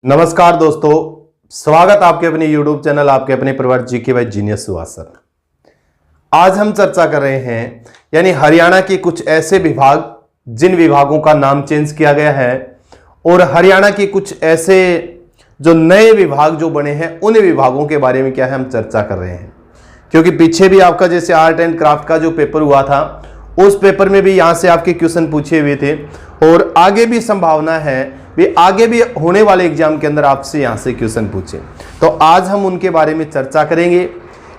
नमस्कार दोस्तों, स्वागत आपके अपने YouTube चैनल आपके अपने परिवार GK by genius Subhash sir. आज हम चर्चा कर रहे हैं यानी हरियाणा के कुछ ऐसे विभाग जिन विभागों का नाम चेंज किया गया है और हरियाणा के कुछ ऐसे जो नए विभाग जो बने हैं उन विभागों के बारे में क्या है हम चर्चा कर रहे हैं। क्योंकि पीछे भी आपका जैसे आर्ट एंड क्राफ्ट का जो पेपर हुआ था उस पेपर में भी यहाँ से आपके क्वेश्चन पूछे हुए थे और आगे भी संभावना है भी आगे भी होने वाले एग्जाम के अंदर आपसे यहाँ से क्वेश्चन पूछे, तो आज हम उनके बारे में चर्चा करेंगे।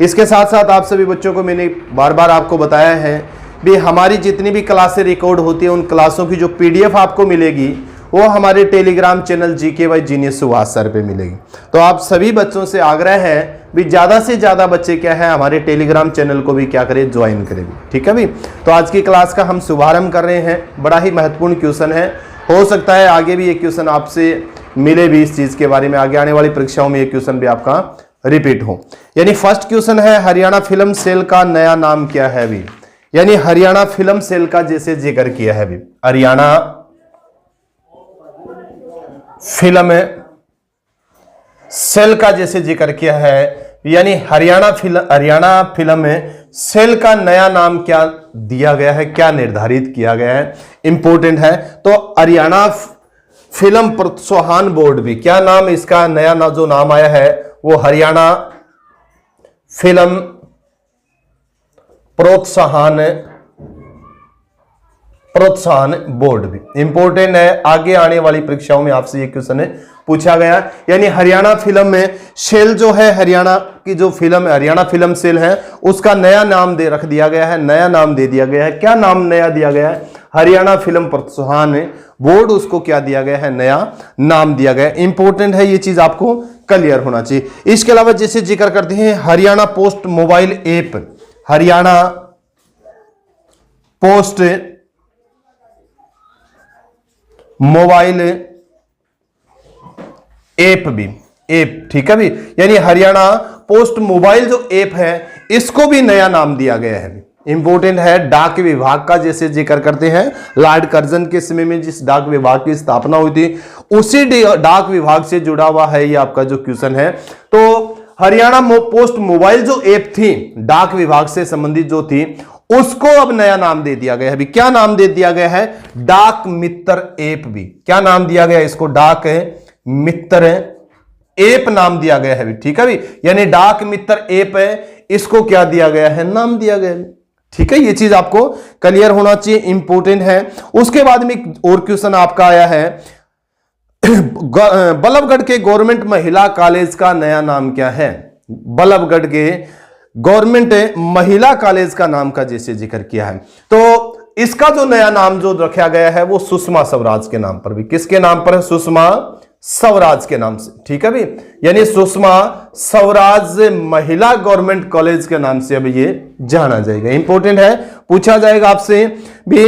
इसके साथ साथ आप सभी बच्चों को मैंने बार बार आपको बताया है भी हमारी जितनी भी क्लासें रिकॉर्ड होती है उन क्लासों की जो पीडीएफ आपको मिलेगी वो हमारे Telegram channel GK by genius Subhash sir पे मिलेगी। तो आप सभी बच्चों से आग्रह है भी ज़्यादा से ज़्यादा बच्चे क्या है हमारे टेलीग्राम चैनल को भी क्या करें, ज्वाइन करें भी। ठीक है भी। तो आज की क्लास का हम शुभारंभ कर रहे हैं। बड़ा ही महत्वपूर्ण क्वेश्चन है, हो सकता है आगे भी ये क्वेश्चन आपसे मिले भी इस चीज़ के बारे में, आगे आने वाली परीक्षाओं में ये क्वेश्चन भी आपका रिपीट हो। यानी फर्स्ट क्वेश्चन है हरियाणा फिल्म सेल का नया नाम क्या है भी। यानी हरियाणा फिल्म सेल का जैसे जिक्र किया है भी, हरियाणा फिल्म सेल का जैसे जिक्र किया है, यानी हरियाणा फिल्म सेल का नया नाम क्या दिया गया है, क्या निर्धारित किया गया है, इंपॉर्टेंट है। तो हरियाणा फिल्म प्रोत्साहन बोर्ड भी, क्या नाम इसका नया जो नाम आया है वो हरियाणा फिल्म प्रोत्साहन बोर्ड भी इंपॉर्टेंट है। आगे आने वाली परीक्षाओं में आपसे ये क्वेश्चन है पूछा गया। यानी हरियाणा फिल्म में सेल जो है, हरियाणा की जो फिल्म हरियाणा फिल्म सेल है उसका नया नाम रख दिया गया है, नया नाम दे दिया गया है। क्या नाम नया दिया गया है? हरियाणा फिल्म प्रोत्साहन बोर्ड, उसको क्या दिया गया है? नया नाम दिया गया है। इंपॉर्टेंट है, ये चीज आपको क्लियर होना चाहिए। इसके अलावा जैसे जिक्र करते हैं Haryana post mobile app, Haryana post mobile app भी, ऐप, ठीक है भी। यानी हरियाणा पोस्ट मोबाइल जो ऐप है इसको भी नया नाम दिया गया है। इंपॉर्टेंट है। डाक विभाग का जैसे जिक्र करते हैं, लॉर्ड कर्जन के समय में जिस डाक विभाग की स्थापना हुई थी उसी डाक विभाग से जुड़ा हुआ है ये आपका जो क्वेश्चन है। तो हरियाणा पोस्ट मोबाइल जो ऐप थी डाक विभाग से संबंधित जो थी उसको अब नया नाम दे दिया गया है भी। क्या नाम दे दिया गया है? डाक मित्र ऐप भी। क्या नाम दिया गया इसको? डाक मित्र ऐप नाम दिया गया है भी। ठीक है भी। यानी डाक मित्र ऐप है, इसको क्या दिया गया है? नाम दिया गया है। ठीक है, ये चीज आपको क्लियर होना चाहिए, इंपॉर्टेंट है। उसके बाद में एक और क्वेश्चन आपका आया है बल्लभगढ़ के गवर्नमेंट महिला कॉलेज का नया नाम क्या है? बल्लभगढ़ के गवर्नमेंट महिला कॉलेज का नाम का जैसे जिक्र किया है, तो इसका जो नया नाम जो रखा गया है वो सुषमा स्वराज के नाम पर भी। किसके नाम पर है? सुषमा स्वराज के नाम से। ठीक है भी। यानी सुषमा स्वराज महिला गवर्नमेंट कॉलेज के नाम से अब ये जाना जाएगा। इंपॉर्टेंट है, पूछा जाएगा आपसे भी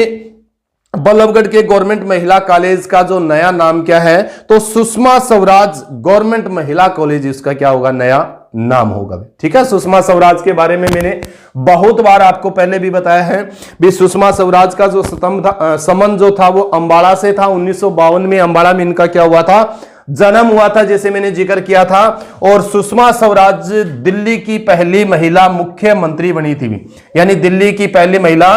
बल्लभगढ़ के गवर्नमेंट महिला कॉलेज का जो नया नाम क्या है, तो सुषमा स्वराज गवर्नमेंट महिला कॉलेज इसका क्या होगा? नया नाम होगा। ठीक है। सुषमा स्वराज के बारे में मैंने बहुत बार आपको पहले भी बताया है भी। सुषमा स्वराज का जो संबंध जो था वो अंबाला से था। 1952 में अंबाला में इनका क्या हुआ था? जन्म हुआ था, जैसे मैंने जिक्र किया था। और सुषमा स्वराज दिल्ली की पहली महिला मुख्यमंत्री बनी थी, यानी दिल्ली की पहली महिला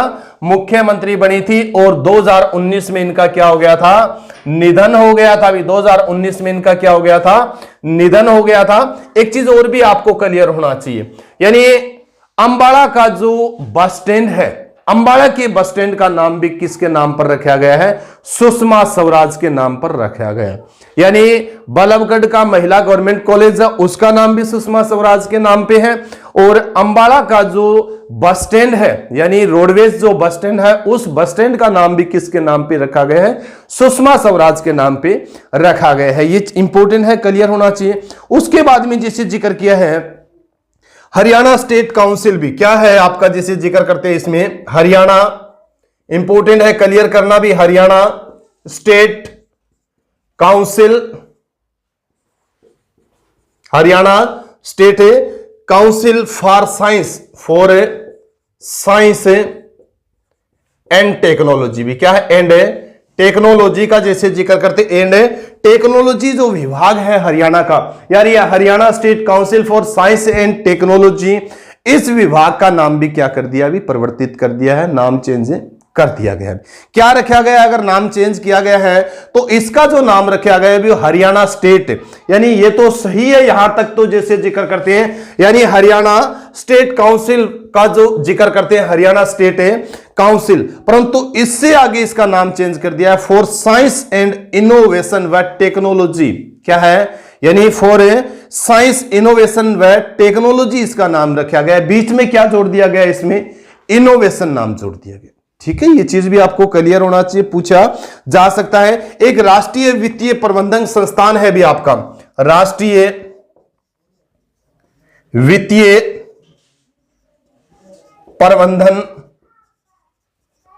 मुख्यमंत्री बनी थी। और 2019 में इनका क्या हो गया था? निधन हो गया था भी। 2019 में इनका क्या हो गया था? निधन हो गया था। एक चीज और भी आपको क्लियर होना चाहिए, यानी अंबाला का जो बस स्टैंड है, अंबाला के बस स्टैंड का नाम भी किसके नाम पर रखा गया है? सुषमा स्वराज के नाम पर रखा गया है। यानी बल्लभगढ़ का महिला गवर्नमेंट कॉलेज है उसका नाम भी सुषमा स्वराज के नाम पे है। और अंबाला का जो बस स्टैंड है यानी रोडवेज जो बस स्टैंड है उस बस स्टैंड का नाम भी किसके नाम पे रखा गया है? सुषमा स्वराज के नाम पे रखा गया है। ये इंपॉर्टेंट है, क्लियर होना चाहिए। उसके बाद में जिसे जिक्र किया है हरियाणा स्टेट काउंसिल भी, क्या है आपका जैसे जिक्र करते हैं इसमें हरियाणा, इंपॉर्टेंट है क्लियर करना भी। Haryana state council, Haryana state council for science and technology भी, क्या है? एंड टेक्नोलॉजी का जैसे जिक्र करते, एंड टेक्नोलॉजी जो विभाग है हरियाणा का, यानी Haryana state council for science and technology, इस विभाग का नाम भी क्या कर दिया, अभी परिवर्तित कर दिया है, नाम चेंज कर दिया गया है। क्या रखा गया है? अगर नाम चेंज किया गया है तो इसका जो नाम रखा गया है वो हरियाणा स्टेट, यानी ये तो सही है, यहां तक तो जैसे जिक्र करते हैं, यानी हरियाणा स्टेट काउंसिल का जो जिक्र करते हैं, हरियाणा स्टेट है काउंसिल, परंतु इससे आगे इसका नाम चेंज कर दिया है फॉर साइंस एंड इनोवेशन व टेक्नोलॉजी। क्या है? यानी फॉर साइंस इनोवेशन व टेक्नोलॉजी इसका नाम रखा गया है। बीच में क्या जोड़ दिया गया? इसमें इनोवेशन नाम जोड़ दिया गया। ठीक है, ये चीज भी आपको क्लियर होना चाहिए, पूछा जा सकता है। एक राष्ट्रीय वित्तीय प्रबंधन संस्थान है भी आपका, राष्ट्रीय वित्तीय प्रबंधन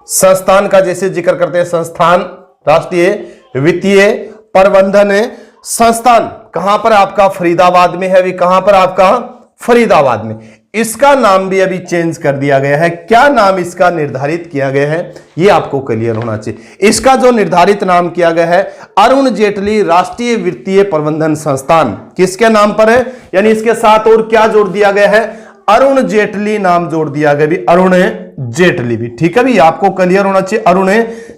संस्थान का जैसे जिक्र करते हैं, संस्थान राष्ट्रीय वित्तीय प्रबंधन संस्थान कहां पर आपका? फरीदाबाद में है। अभी कहां पर आपका? फरीदाबाद में। इसका नाम भी अभी चेंज कर दिया गया है। क्या नाम इसका निर्धारित किया गया है, ये आपको क्लियर होना चाहिए। इसका जो निर्धारित नाम किया गया है, अरुण जेटली राष्ट्रीय वित्तीय प्रबंधन संस्थान, किसके नाम पर है? यानी इसके साथ और क्या जोड़ दिया गया है? अरुण जेटली नाम जोड़ दिया गया भी, अरुण जेटली भी। ठीक है भी, आपको क्लियर होना चाहिए, अरुण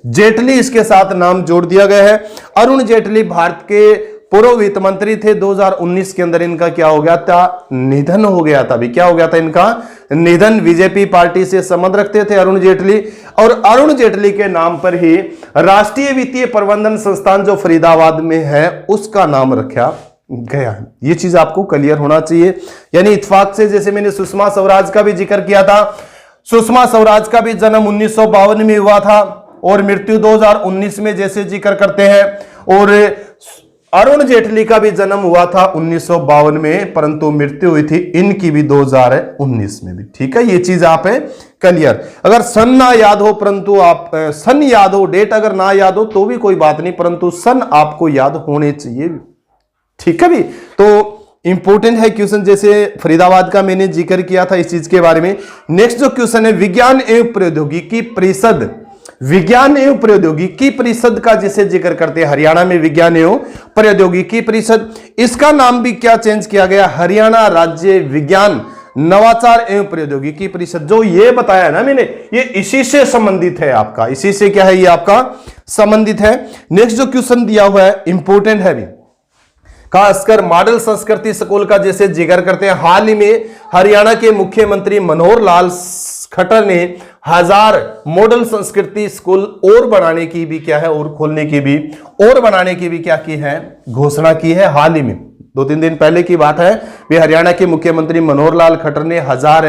जेटली इसके साथ नाम जोड़ दिया गया है। अरुण जेटली भारत के पूर्व वित्त मंत्री थे। 2019 के अंदर इनका क्या हो गया था? निधन हो गया था। भी क्या हो गया था इनका? निधन। बीजेपी पार्टी से संबंध रखते थे अरुण जेटली, और अरुण जेटली के नाम पर ही राष्ट्रीय वित्तीय प्रबंधन संस्थान जो फरीदाबाद में है उसका नाम रखा गया है। ये चीज आपको क्लियर होना चाहिए। यानी इत्तेफाक से, जैसे मैंने सुषमा स्वराज का भी जिक्र किया था, सुषमा स्वराज का भी जन्म 1952 में हुआ था और मृत्यु 2019 में जैसे जिक्र करते हैं, और अरुण जेटली का भी जन्म हुआ था 1952 में, परंतु मृत्यु हुई थी इनकी भी 2019 में भी। ठीक है, ये चीज आप है क्लियर। अगर सन ना याद हो, परंतु आप सन याद हो, डेट अगर ना याद हो तो भी कोई बात नहीं, परंतु सन आपको याद होने चाहिए। ठीक है भी, तो इंपॉर्टेंट है क्वेश्चन, जैसे फरीदाबाद का मैंने जिक्र किया था इस चीज के बारे में। नेक्स्ट जो क्वेश्चन है, विज्ञान एवं प्रौद्योगिकी परिषद, विज्ञान एवं प्रौद्योगिकी परिषद का जिसे जिक्र करते हैं, हरियाणा में विज्ञान एवं प्रौद्योगिकी परिषद, इसका नाम भी क्या चेंज किया गया? हरियाणा राज्य विज्ञान नवाचार एवं प्रौद्योगिकी परिषद। जो ये बताया ना मैंने, ये इसी से संबंधित है आपका, इसी से क्या है, ये आपका संबंधित है। नेक्स्ट जो क्वेश्चन दिया हुआ है इंपॉर्टेंट है भी, खासकर मॉडल संस्कृति स्कूल का जैसे जिक्र करते हैं। हाल ही में हरियाणा के मुख्यमंत्री मनोहर लाल खट्टर ने 1000 मॉडल संस्कृति स्कूल और बनाने की भी क्या है, और खोलने की भी, और बनाने की भी क्या की है, घोषणा की है। हाल ही में 2-3 दिन पहले की बात है, वे हरियाणा के मुख्यमंत्री मनोहर लाल खट्टर ने 1000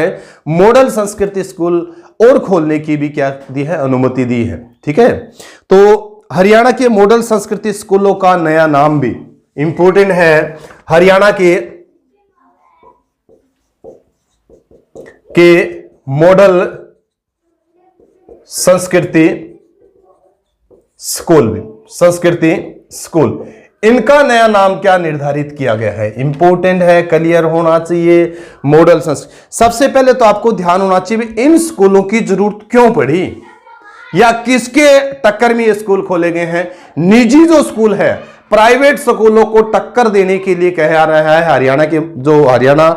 मॉडल संस्कृति स्कूल और खोलने की भी क्या दी है, अनुमति दी है। ठीक है, तो हरियाणा के मॉडल संस्कृति स्कूलों का नया नाम भी इंपॉर्टेंट है। हरियाणा के मॉडल संस्कृति स्कूल भी, संस्कृति स्कूल, इनका नया नाम क्या निर्धारित किया गया है? इंपॉर्टेंट है, क्लियर होना चाहिए। मॉडल संस्कृति, सबसे पहले तो आपको ध्यान होना चाहिए इन स्कूलों की जरूरत क्यों पड़ी, या किसके टक्कर में ये स्कूल खोले गए हैं। निजी जो स्कूल है, प्राइवेट स्कूलों को टक्कर देने के लिए कह रहा है हरियाणा के, जो हरियाणा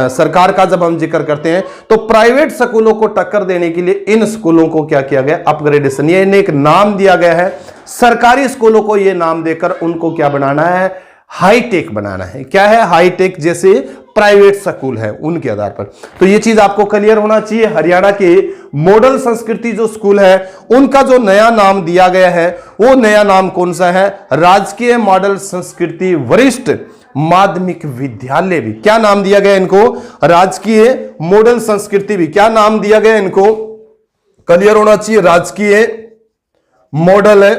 सरकार का जब हम जिक्र करते हैं, तो प्राइवेट स्कूलों को टक्कर देने के लिए इन स्कूलों को क्या किया गया, अपग्रेडेशन, ये इन्हें एक नाम दिया गया है। सरकारी स्कूलों को ये नाम देकर उनको क्या बनाना है, हाईटेक बनाना है। क्या है, हाईटेक, जैसे प्राइवेट स्कूल है उनके आधार पर। तो ये चीज आपको क्लियर होना चाहिए। हरियाणा के मॉडल संस्कृति जो स्कूल है उनका जो नया नाम दिया गया है, वो नया नाम कौन सा है? राजकीय मॉडल संस्कृति वरिष्ठ माध्यमिक विद्यालय भी। क्या नाम दिया गया इनको? राजकीय मॉडल संस्कृति भी। क्या नाम दिया गया इनको? क्लियर होना चाहिए, राजकीय मॉडल,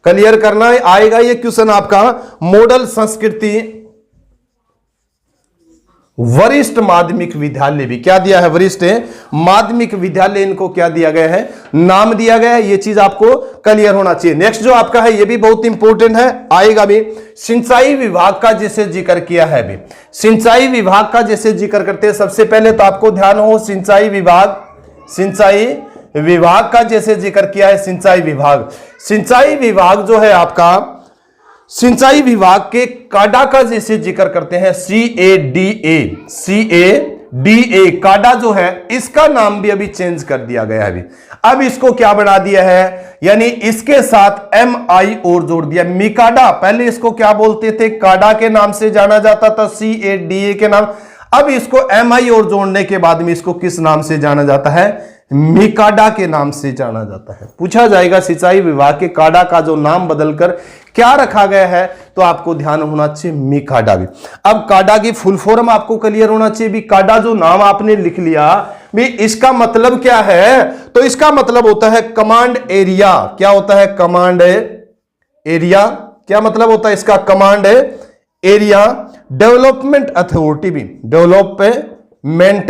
क्लियर करना है, आएगा ये क्वेश्चन आपका। मॉडल संस्कृति वरिष्ठ माध्यमिक विद्यालय भी। क्या दिया है? वरिष्ठ माध्यमिक विद्यालय, इनको क्या दिया गया है, नाम दिया गया है। ये चीज आपको क्लियर होना चाहिए। नेक्स्ट जो आपका है, ये भी बहुत इंपॉर्टेंट है, आएगा भी। सिंचाई विभाग का जैसे जिक्र किया है भी, सिंचाई विभाग का जैसे जिक्र करते हैं, सबसे पहले तो आपको ध्यान हो, सिंचाई विभाग, सिंचाई विभाग का जैसे जिक्र किया है सिंचाई विभाग, सिंचाई विभाग जो है आपका, सिंचाई विभाग के काडा का जैसे जिक्र करते हैं, CADA काडा जो है इसका नाम भी अभी चेंज कर दिया गया है। अब इसको क्या बना दिया है, यानी इसके साथ MI और जोड़ दिया, मिकाडा। पहले इसको क्या बोलते थे, काडा के नाम से जाना जाता था, CADA के नाम। अब इसको MI और जोड़ने के बाद में इसको किस नाम से जाना जाता है, मिकाडा के नाम से जाना जाता है। पूछा जाएगा सिंचाई विभाग के काडा का जो नाम बदलकर क्या रखा गया है, तो आपको ध्यान होना चाहिए मिकाडा भी। अब काडा की फुल फॉर्म आपको क्लियर होना चाहिए भी। काडा जो नाम आपने लिख लिया भी, इसका मतलब क्या है, तो इसका मतलब होता है कमांड एरिया। क्या होता है, कमांड एरिया। क्या मतलब होता है इसका, कमांड एरिया डेवलपमेंट अथॉरिटी भी, डेवलपमेंट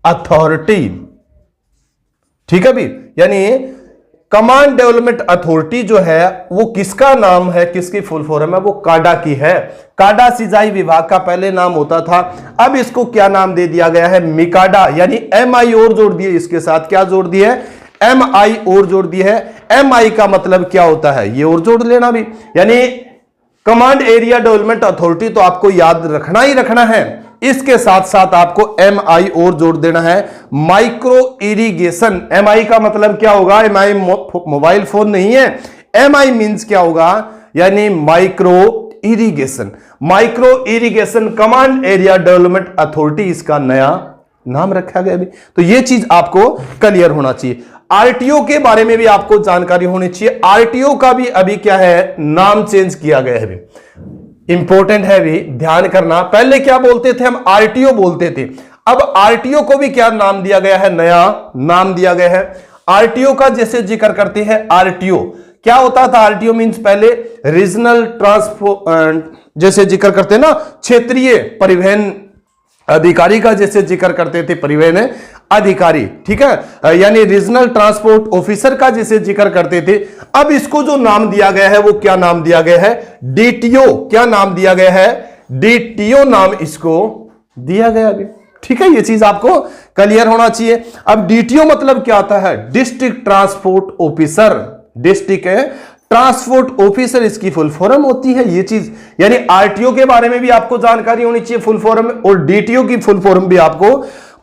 अथॉरिटी, ठीक है भी। यानी कमांड डेवलपमेंट अथॉरिटी जो है वो किसका नाम है, किसकी फुल फॉर्म है, वो काडा की है। काडा सिंचाई विभाग का पहले नाम होता था, अब इसको क्या नाम दे दिया गया है, मिकाडा। यानी MI और जोड़ दिए, इसके साथ क्या जोड़ दिए, MI और जोड़ दिए है। MI का मतलब क्या होता है, ये और जोड़ लेना भी, यानी कमांड एरिया डेवलपमेंट अथॉरिटी तो आपको याद रखना ही रखना है। इसके साथ साथ आपको MI और जोड़ देना है, माइक्रो इरिगेशन। MI का मतलब क्या होगा, MI मोबाइल फोन नहीं है, MI मींस क्या होगा, यानी micro irrigation. Micro irrigation command area development authority इसका नया नाम रखा गया अभी। तो यह चीज आपको क्लियर होना चाहिए। RTO के बारे में भी आपको जानकारी होनी चाहिए। RTO का भी अभी क्या है, नाम चेंज किया गया है अभी, इंपॉर्टेंट है भी, ध्यान करना। पहले क्या बोलते थे हम, RTO बोलते थे, अब RTO को भी क्या नाम दिया गया है, नया नाम दिया गया है। RTO का जैसे जिक्र करते हैं, RTO क्या होता था, RTO मींस पहले रीजनल ट्रांसपोर्ट, जैसे जिक्र करते हैं ना, क्षेत्रीय परिवहन अधिकारी का जैसे जिक्र करते थे, परिवहन अधिकारी, ठीक है, यानी रीजनल ट्रांसपोर्ट ऑफिसर का जैसे जिक्र करते थे। अब इसको जो नाम दिया गया है वो क्या नाम दिया गया है, DTO। क्या नाम दिया गया है, DTO नाम इसको दिया गया अभी, ठीक है। ये चीज आपको क्लियर होना चाहिए। अब DTO मतलब क्या आता है, district transport officer, district transport officer इसकी फुल फॉर्म होती है ये चीज। यानी RTO के बारे में भी आपको जानकारी होनी चाहिए फुल फॉर्म, और DTO की फुल फॉर्म भी आपको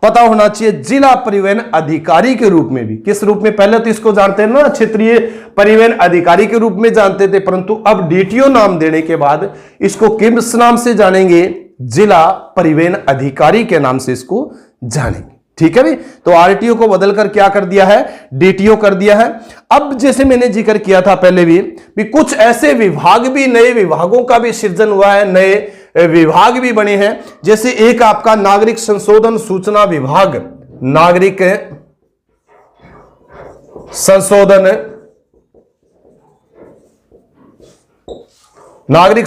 पता होना चाहिए, जिला परिवहन अधिकारी के रूप में भी। किस रूप में, पहले तो इसको जानते हैं ना, क्षेत्रीय परिवहन अधिकारी के रूप में जानते थे, परंतु अब DTO नाम देने के बाद इसको किस नाम से जानेंगे, जिला परिवहन अधिकारी के नाम से इसको जानेंगे, ठीक है भाई। तो RTO को बदलकर क्या कर दिया है, DTO कर दिया है। अब जैसे मैंने जिक्र किया था पहले भी कुछ ऐसे विभाग भी, नए विभागों का भी सृजन हुआ है, नए विभाग भी बने हैं। जैसे एक आपका नागरिक संशोधन सूचना विभाग, नागरिक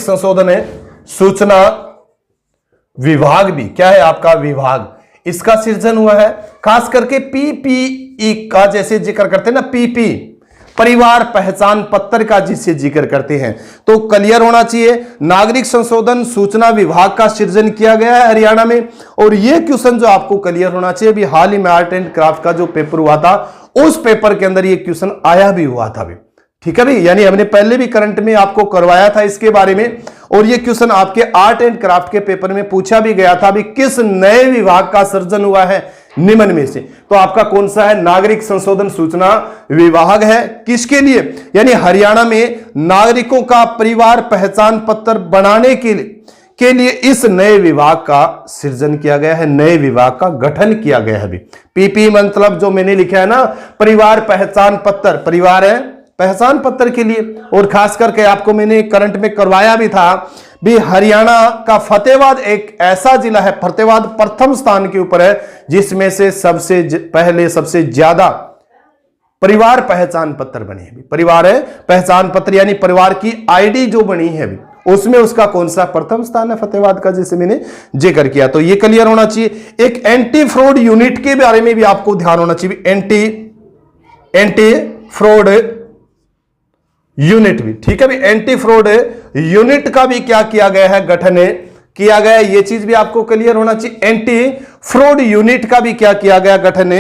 संशोधन सूचना विभाग भी क्या है आपका विभाग, इसका सृजन हुआ है। खास करके PPE का जैसे जिक्र करते हैं ना, PP परिवार पहचान पत्र का जिसे जिक्र करते हैं, तो क्लियर होना चाहिए। नागरिक संशोधन सूचना विभाग का सृजन किया गया है हरियाणा में। और यह क्वेश्चन जो आपको क्लियर होना चाहिए, भी हाल ही में आर्ट एंड क्राफ्ट का जो पेपर हुआ था, उस पेपर के अंदर यह क्वेश्चन आया भी हुआ था भी, ठीक है भाई। यानी हमने पहले भी करंट में आपको करवाया था इसके बारे में, और ये क्वेश्चन आपके आर्ट एंड क्राफ्ट के पेपर में पूछा भी गया था भी, किस नए विभाग का सृजन हुआ है निम्न में से, तो आपका कौन सा है, नागरिक संशोधन सूचना विभाग है। किसके लिए, यानी हरियाणा में नागरिकों का परिवार पहचान पत्र बनाने के लिए इस नए विभाग का सृजन किया गया है, नए विभाग का गठन किया गया है अभी। PPE मतलब जो मैंने लिखा है ना, परिवार पहचान पत्र, परिवार है पहचान पत्र के लिए। और खास करके आपको मैंने करंट में करवाया भी था भी, हरियाणा का फतेहाबाद एक ऐसा जिला है, फतेहाबाद प्रथम स्थान के ऊपर है, जिसमें से सबसे पहले सबसे ज्यादा परिवार पहचान पत्र बने हैं। परिवार है पहचान पत्र यानी परिवार की ID जो बनी है अभी, उसमें उसका कौन सा प्रथम स्थान है, फतेहाबाद का, जैसे मैंने जिक्र किया। तो ये क्लियर होना चाहिए। एक एंटी फ्रॉड यूनिट के बारे में भी आपको ध्यान होना चाहिए, एंटी फ्रॉड यूनिट भी, ठीक है भी। एंटी फ्रॉड यूनिट का भी क्या किया गया है, गठन किया गया है, ये चीज भी आपको क्लियर होना चाहिए। एंटी फ्रॉड यूनिट का भी क्या किया गया, गठन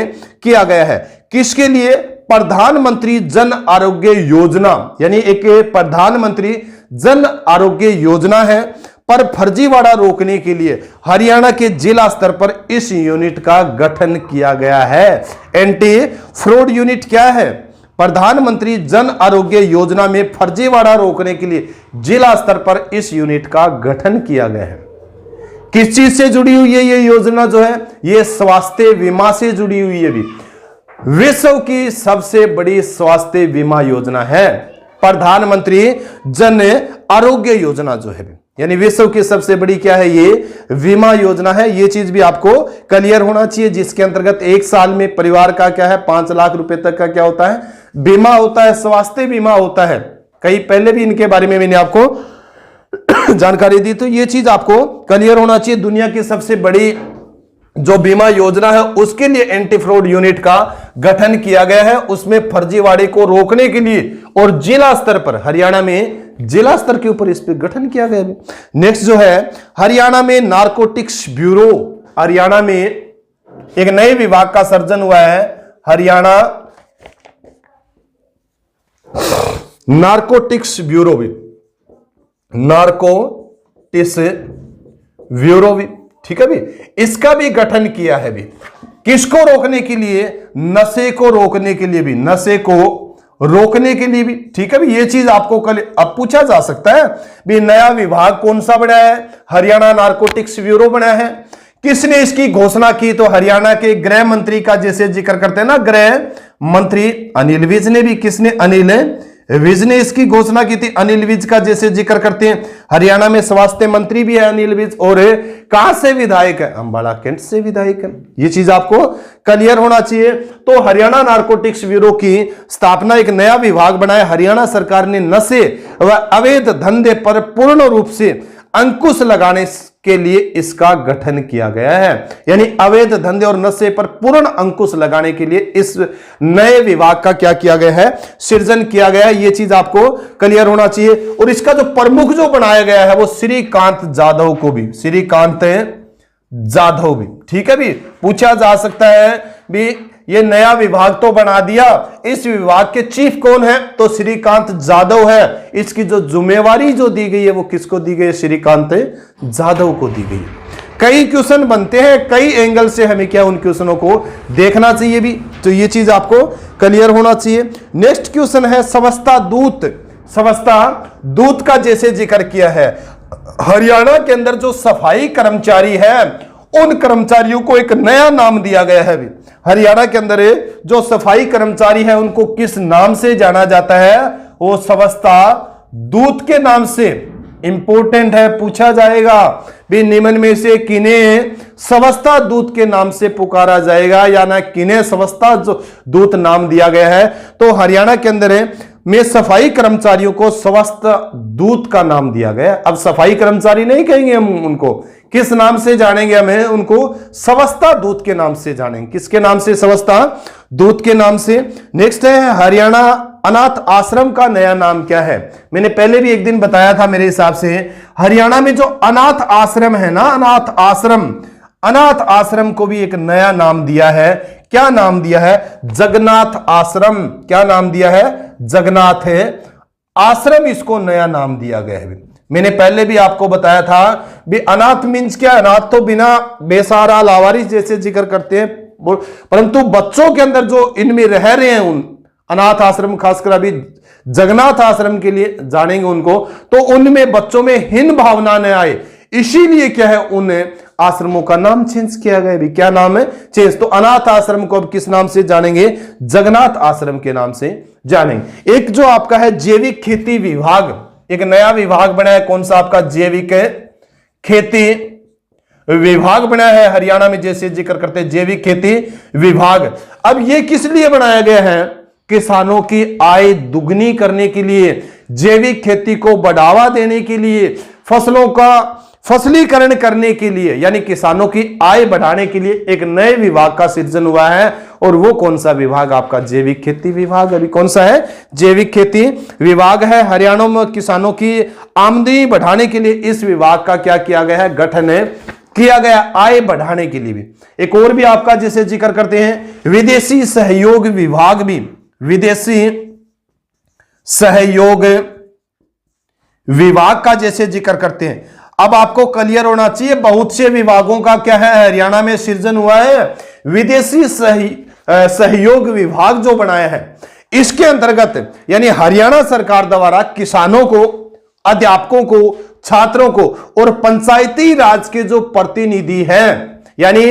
किया गया है। किसके लिए? प्रधानमंत्री जन आरोग्य योजना, यानी एक प्रधानमंत्री जन आरोग्य योजना है, पर फर्जीवाड़ा रोकने के लिए हरियाणा के जिला स्तर पर इस यूनिट का गठन किया गया है। एंटी फ्रॉड यूनिट क्या है? प्रधानमंत्री जन आरोग्य योजना में फर्जीवाड़ा रोकने के लिए जिला स्तर पर इस यूनिट का गठन किया गया है। किस चीज से जुड़ी हुई है ये योजना? जो है ये स्वास्थ्य बीमा से जुड़ी हुई है। भी विश्व की सबसे बड़ी स्वास्थ्य बीमा योजना है प्रधानमंत्री जन आरोग्य योजना जो है, यानी विश्व की सबसे बड़ी क्या है? ये बीमा योजना है। ये चीज भी आपको क्लियर होना चाहिए, जिसके अंतर्गत एक साल में परिवार का क्या है 5 लाख रुपए तक का क्या होता है? बीमा होता है, स्वास्थ्य बीमा होता है। कई पहले भी इनके बारे में मैंने आपको जानकारी दी, तो ये चीज आपको क्लियर होना चाहिए। दुनिया की सबसे बड़ी जो बीमा योजना है उसके लिए एंटी फ्रॉड यूनिट का गठन किया गया है, उसमें फर्जीवाड़े को रोकने के लिए, और जिला स्तर पर हरियाणा में जिला स्तर के ऊपर इस पे गठन किया गया है। नेक्स्ट जो है हरियाणा में नारकोटिक्स ब्यूरो, हरियाणा में एक नए विभाग का सर्जन हुआ है। हरियाणा नारकोटिक्स ब्यूरो भी, नारकोटिक्स ब्यूरो भी, ठीक है भी, इसका भी गठन किया है भी। किसको रोकने के लिए? नशे को रोकने के लिए भी, नशे को रोकने के लिए भी, ठीक है भी। ये चीज आपको कल अब पूछा जा सकता है भी, नया विभाग कौन सा बना है? हरियाणा नारकोटिक्स ब्यूरो बना है। किसने इसकी घोषणा की? तो हरियाणा के गृह मंत्री का जैसे जिक्र करते हैं ना, गृह मंत्री अनिल विज ने भी, किसने? अनिल विज ने इसकी घोषणा की थी। अनिल विज का जैसे जिक्र करते हैं, हरियाणा में स्वास्थ्य मंत्री भी है अनिल विज, और कहां से विधायक है? अंबाला कैंट से विधायक है। ये चीज आपको क्लियर होना चाहिए। तो हरियाणा नारकोटिक्स ब्यूरो की स्थापना, एक नया विभाग बनाया हरियाणा सरकार ने। नशे व अवैध धंधे पर पूर्ण रूप से अंकुश लगाने के लिए इसका गठन किया गया है, यानी अवैध धंधे और नशे पर पूर्ण अंकुश लगाने के लिए इस नए विभाग का क्या किया गया है? सृजन किया गया है। ये चीज आपको क्लियर होना चाहिए। और इसका जो प्रमुख जो बनाया गया है वो श्रीकांत जाधव को भी, श्रीकांत जाधव भी, ठीक है भी। पूछा जा सकता है भी ये नया विभाग तो बना दिया, इस विभाग के चीफ कौन है? तो श्रीकांत जाधव है। इसकी जो जिम्मेवारी जो दी गई है वो किसको दी गई है? श्रीकांत जाधव को दी गई है। कई क्वेश्चन बनते हैं, कई एंगल से हमें क्या उन क्वेश्चनों को देखना चाहिए भी, तो ये चीज आपको क्लियर होना चाहिए। नेक्स्ट क्वेश्चन है स्वच्छता दूत। स्वच्छता दूत का जैसे जिक्र किया है, हरियाणा के अंदर जो सफाई कर्मचारी है उन कर्मचारियों को एक नया नाम दिया गया है भी। हरियाणा के अंदर जो सफाई कर्मचारी है उनको किस नाम से जाना जाता है? वो स्वच्छता दूत के नाम से। इंपॉर्टेंट है, पूछा जाएगा भी निम्न में से किन्हें स्वच्छता दूत के नाम से पुकारा जाएगा, या ना किन्हें स्वच्छता दूत नाम दिया गया है? तो हरियाणा के अंदर में सफाई कर्मचारियों को स्वच्छता दूत का नाम दिया गया। अब सफाई कर्मचारी नहीं कहेंगे हम उनको, किस नाम से जानेंगे? हमें उनको स्वच्छता दूत के नाम से जानेंगे। किसके नाम से? स्वच्छता दूत के नाम से। नेक्स्ट है हरियाणा अनाथ आश्रम का नया नाम क्या है? मैंने पहले भी एक दिन बताया था, मेरे हिसाब से हरियाणा में जो अनाथ आश्रम है ना, अनाथ आश्रम को भी एक नया नाम दिया है। क्या नाम दिया है? जगन्नाथ आश्रम। क्या नाम दिया है? जगन्नाथ है आश्रम, इसको नया नाम दिया गया है। मैंने पहले भी आपको बताया था भी अनाथ मीन्स क्या? अनाथ तो बिना बेसहारा लावारिस जैसे जिक्र करते हैं, परंतु बच्चों के अंदर जो इनमें रह रहे हैं उन अनाथ आश्रम, खासकर अभी जगन्नाथ आश्रम के लिए जानेंगे उनको, तो उनमें बच्चों में हीन भावना न आए, इसीलिए क्या है उन आश्रमों का नाम चेंज किया गया भी। क्या नाम है? चेंज। तो अनाथ आश्रम को अब किस नाम से जानेंगे? जगन्नाथ आश्रम के नाम से जानेंगे। एक जो आपका है जैविक खेती विभाग, एक नया विभाग बना है, कौन सा आपका? जैविक खेती विभाग बना है हरियाणा में, जैसे जिक्र करते हैं जैविक खेती विभाग। अब ये किस लिए बनाया गया है? किसानों की आय दुगनी करने के लिए, जैविक खेती को बढ़ावा देने के लिए, फसलों का फसलीकरण करने के लिए, यानी किसानों की आय बढ़ाने के लिए एक नए विभाग का सृजन हुआ है। और वो कौन सा विभाग? आपका जैविक खेती विभाग। अभी कौन सा है? जैविक खेती विभाग है। हरियाणा में किसानों की आमदनी बढ़ाने के लिए इस विभाग का क्या किया गया है? गठन किया गया आय बढ़ाने के लिए भी। एक और भी आपका जैसे जिक्र करते हैं विदेशी सहयोग विभाग भी, विदेशी सहयोग विभाग का जैसे जिक्र करते हैं। अब आपको क्लियर होना चाहिए बहुत से विभागों का क्या है हरियाणा में सृजन हुआ है, विदेशी सहयोग विभाग जो बनाया है इसके अंतर्गत यानी हरियाणा सरकार द्वारा किसानों को, अध्यापकों को, छात्रों को और पंचायती राज के जो प्रतिनिधि हैं, यानी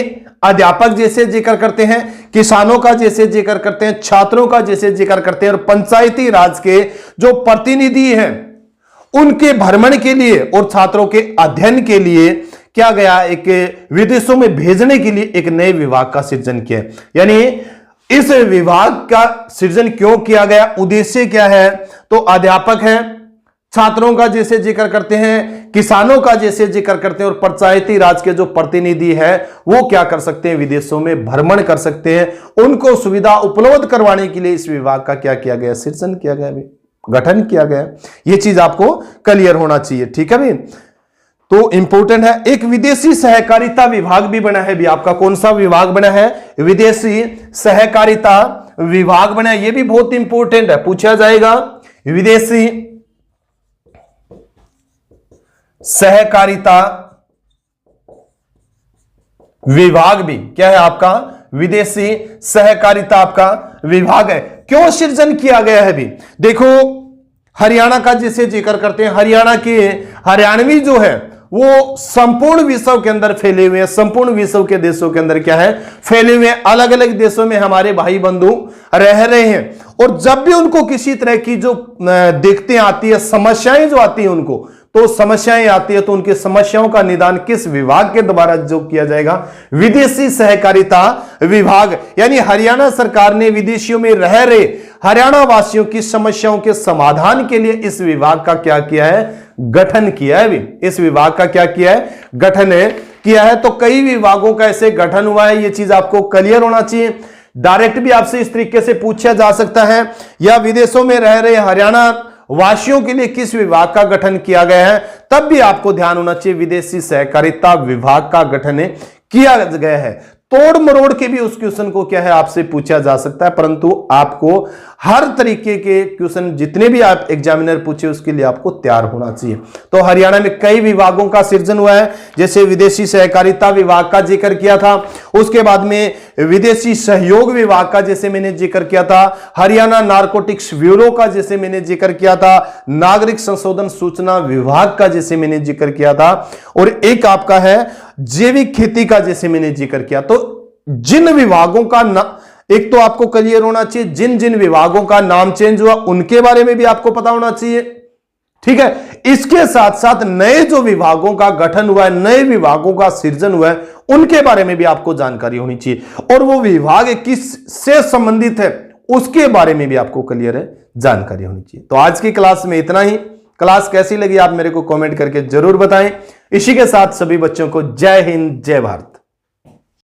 अध्यापक जैसे जिक्र करते हैं, किसानों का जैसे जिक्र करते हैं, छात्रों का जैसे जिक्र करते हैं और पंचायती राज के जो प्रतिनिधि हैं उनके भ्रमण के लिए और छात्रों के अध्ययन के लिए क्या गया, एक विदेशों में भेजने के लिए एक नए विभाग का सृजन किया। यानी इस विभाग का सृजन क्यों किया गया, उद्देश्य क्या है, तो अध्यापक है, छात्रों का जैसे जिक्र करते हैं, किसानों का जैसे जिक्र करते हैं और पंचायती राज के जो प्रतिनिधि है वो क्या कर सकते हैं, विदेशों में भ्रमण कर सकते हैं, उनको सुविधा उपलब्ध करवाने के लिए इस विभाग का क्या किया गया, सृजन किया गया, गठन किया गया। ये चीज आपको क्लियर होना चाहिए, ठीक है भाई। तो इंपॉर्टेंट है, एक विदेशी सहकारिता विभाग भी बना है भी, आपका कौन सा विभाग बना है, विदेशी सहकारिता विभाग बना है, ये भी बहुत इंपॉर्टेंट है, पूछा जाएगा। विदेशी सहकारिता विभाग भी क्या है आपका, विदेशी सहकारिता आपका विभाग है। क्यों सृजन किया गया है भी, देखो हरियाणा का जिसे जिक्र करते हैं, हरियाणा के हरियाणवी जो है वो संपूर्ण विश्व के अंदर फैले हुए हैं, संपूर्ण विश्व के देशों के अंदर क्या है फैले हुए हैं, अलग अलग देशों में हमारे भाई बंधु रह रहे हैं। और जब भी उनको किसी तरह की जो दिक्कतें आती है, समस्याएं जो आती है उनको, तो समस्याएं आती है तो उनकी समस्याओं का निदान किस विभाग के द्वारा जो किया जाएगा, विदेशी सहकारिता विभाग। यानी हरियाणा सरकार ने विदेशियों में रह रहे हरियाणा वासियों की समस्याओं के समाधान के लिए इस विभाग का क्या किया है, गठन किया है। इस विभाग का क्या किया है, गठन किया है। तो कई विभागों का ऐसे गठन हुआ है, यह चीज आपको क्लियर होना चाहिए। डायरेक्ट भी आपसे इस तरीके से पूछा जा सकता है, या विदेशों में रह रहे हरियाणा वासियों के लिए किस विभाग का गठन किया गया है, तब भी आपको ध्यान होना चाहिए विदेशी सहकारिता विभाग का गठन किया गया है। तोड़ मरोड़ के भी उस क्वेश्चन को क्या है आपसे पूछा जा सकता है, परंतु आपको हर तरीके के क्वेश्चन जितने भी आप एग्जामिनर पूछे उसके लिए आपको तैयार होना चाहिए। तो हरियाणा में कई विभागों का सृजन हुआ है, जैसे विदेशी सहकारिता विभाग का जिक्र किया था, उसके बाद में विदेशी सहयोग विभाग का जैसे मैंने जिक्र किया था, हरियाणा नारकोटिक्स ब्यूरो का जैसे मैंने जिक्र किया था, नागरिक संशोधन सूचना विभाग का जैसे मैंने जिक्र किया था, और एक आपका है जैविक खेती का जैसे मैंने जिक्र किया। तो जिन विभागों का एक तो आपको क्लियर होना चाहिए, जिन जिन विभागों का नाम चेंज हुआ उनके बारे में भी आपको पता होना चाहिए, ठीक है। इसके साथ साथ नए जो विभागों का गठन हुआ है, नए विभागों का सृजन हुआ है, उनके बारे में भी आपको जानकारी होनी चाहिए, और वो विभाग किस से संबंधित है उसके बारे में भी आपको क्लियर है जानकारी होनी चाहिए। तो आज की क्लास में इतना ही। क्लास कैसी लगी आप मेरे को कमेंट करके जरूर बताएं। इसी के साथ सभी बच्चों को जय हिंद, जय भारत।